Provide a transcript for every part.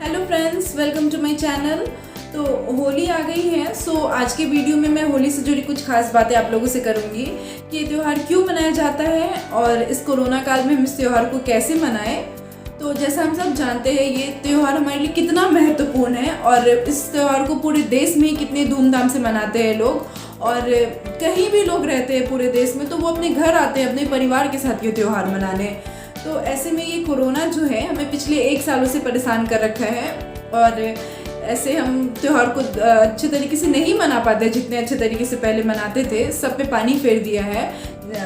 Hello friends, welcome to my channel. तो होली आ गई है। आज के वीडियो में मैं होली से जुड़ी कुछ खास बातें आप लोगों से करूंगी कि ये त्यौहार क्यों मनाया जाता है और इस कोरोना काल में हम इस त्यौहार को कैसे मनाएं। तो जैसा हम सब जानते हैं, ये त्यौहार हमारे लिए कितना महत्वपूर्ण है और इस त्यौहार को पूरे देश में कितने धूमधाम से मनाते हैं लोग। और कहीं भी लोग रहते हैं पूरे देश में, तो वो अपने घर आते हैं अपने परिवार के साथ ये त्यौहार मनाने। तो ऐसे में ये कोरोना जो है हमें पिछले 1 सालों से परेशान कर रखा है और ऐसे हम त्यौहार को अच्छे तरीके से नहीं मना पाते जितने अच्छे तरीके से पहले मनाते थे। सब पे पानी फेर दिया है।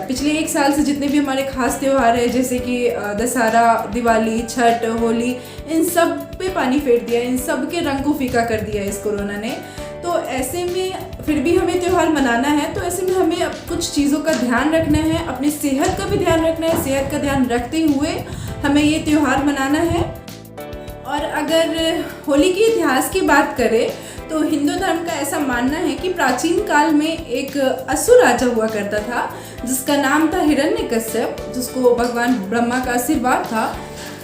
पिछले 1 साल से जितने भी हमारे खास त्यौहार है, जैसे कि दशहरा, दिवाली, छठ, होली, इन सब पे पानी फेर दिया है। इन सब के रंग को फीका कर दिया है इस कोरोना ने। तो ऐसे में फिर भी हमें त्यौहार मनाना है। तो ऐसे में हमें अब कुछ चीज़ों का ध्यान रखना है, अपनी सेहत का भी ध्यान रखना है। सेहत का ध्यान रखते हुए हमें ये त्यौहार मनाना है। और अगर होली के इतिहास की बात करें तो हिंदू धर्म का ऐसा मानना है कि प्राचीन काल में एक असुर राजा हुआ करता था जिसका नाम था हिरण्यकश्यप, जिसको भगवान ब्रह्मा का आशीर्वाद था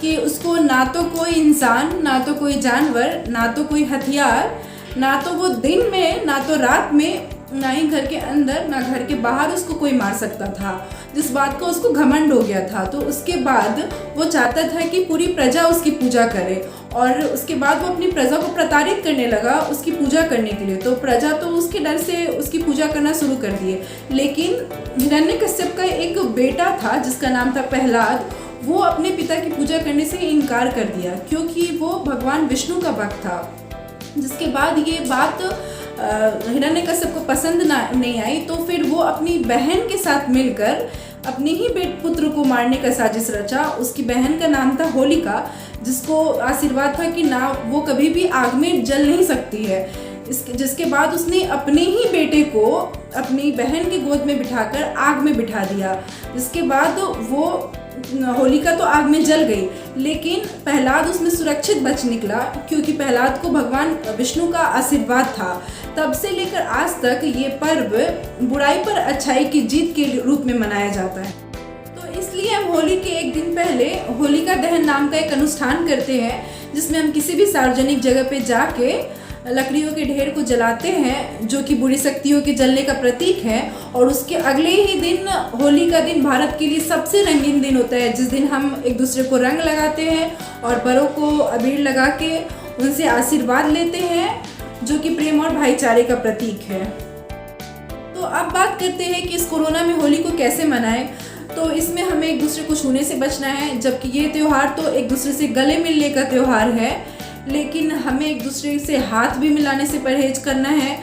कि उसको ना तो कोई इंसान, ना तो कोई जानवर, ना तो कोई हथियार, ना तो वो दिन में, ना तो रात में, ना ही घर के अंदर, ना घर के बाहर उसको कोई मार सकता था। जिस बात को उसको घमंड हो गया था। तो उसके बाद वो चाहता था कि पूरी प्रजा उसकी पूजा करे और उसके बाद वो अपनी प्रजा को प्रताड़ित करने लगा उसकी पूजा करने के लिए। तो प्रजा तो उसके डर से उसकी पूजा करना शुरू कर दिए। लेकिन हिरण्यकश्यप का एक बेटा था जिसका नाम था प्रहलाद। वो अपने पिता की पूजा करने से इनकार कर दिया क्योंकि वो भगवान विष्णु का भक्त था। जिसके बाद ये बात हिरण्यकश्यप को पसंद नहीं आई। तो फिर वो अपनी बहन के साथ मिलकर अपने ही पुत्र को मारने का साजिश रचा। उसकी बहन का नाम था होलिका, जिसको आशीर्वाद था कि ना वो कभी भी आग में जल नहीं सकती है। जिसके बाद उसने अपने ही बेटे को अपनी बहन की गोद में बिठाकर आग में बिठा दिया। जिसके बाद वो होलिका तो आग में जल गई, लेकिन प्रहलाद उसमें सुरक्षित बच निकला क्योंकि प्रहलाद को भगवान विष्णु का आशीर्वाद था। तब से लेकर आज तक ये पर्व बुराई पर अच्छाई की जीत के रूप में मनाया जाता है। तो इसलिए हम होली के एक दिन पहले होलिका दहन नाम का एक अनुष्ठान करते हैं, जिसमें हम किसी भी सार्वजनिक जगह पे जाके लकड़ियों के ढेर को जलाते हैं, जो कि बुरी शक्तियों के जलने का प्रतीक है। और उसके अगले ही दिन होली का दिन भारत के लिए सबसे रंगीन दिन होता है, जिस दिन हम एक दूसरे को रंग लगाते हैं और बड़ों को अबीर लगा के उनसे आशीर्वाद लेते हैं, जो कि प्रेम और भाईचारे का प्रतीक है। तो अब बात करते हैं कि इस कोरोना में होली को कैसे मनाएं। तो इसमें हमें एक दूसरे को छूने से बचना है, जबकि ये त्यौहार तो एक दूसरे से गले मिलने का त्यौहार है, लेकिन हमें एक दूसरे से हाथ भी मिलाने से परहेज करना है।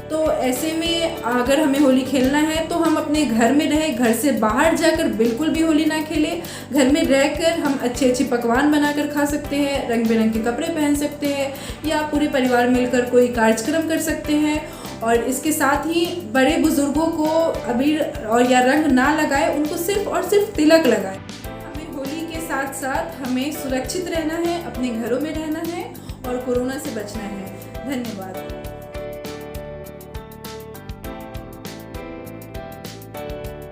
तो ऐसे में अगर हमें होली खेलना है तो हम अपने घर में रहें, घर से बाहर जाकर बिल्कुल भी होली ना खेलें। घर में रहकर हम अच्छे अच्छे पकवान बनाकर खा सकते हैं, रंग बिरंगे कपड़े पहन सकते हैं या पूरे परिवार मिलकर कोई कार्यक्रम कर सकते हैं। और इसके साथ ही बड़े बुजुर्गों को अबीर और या रंग ना लगाए, उनको सिर्फ और सिर्फ तिलक लगाए। साथ साथ हमें सुरक्षित रहना है, अपने घरों में रहना है और कोरोना से बचना है। धन्यवाद।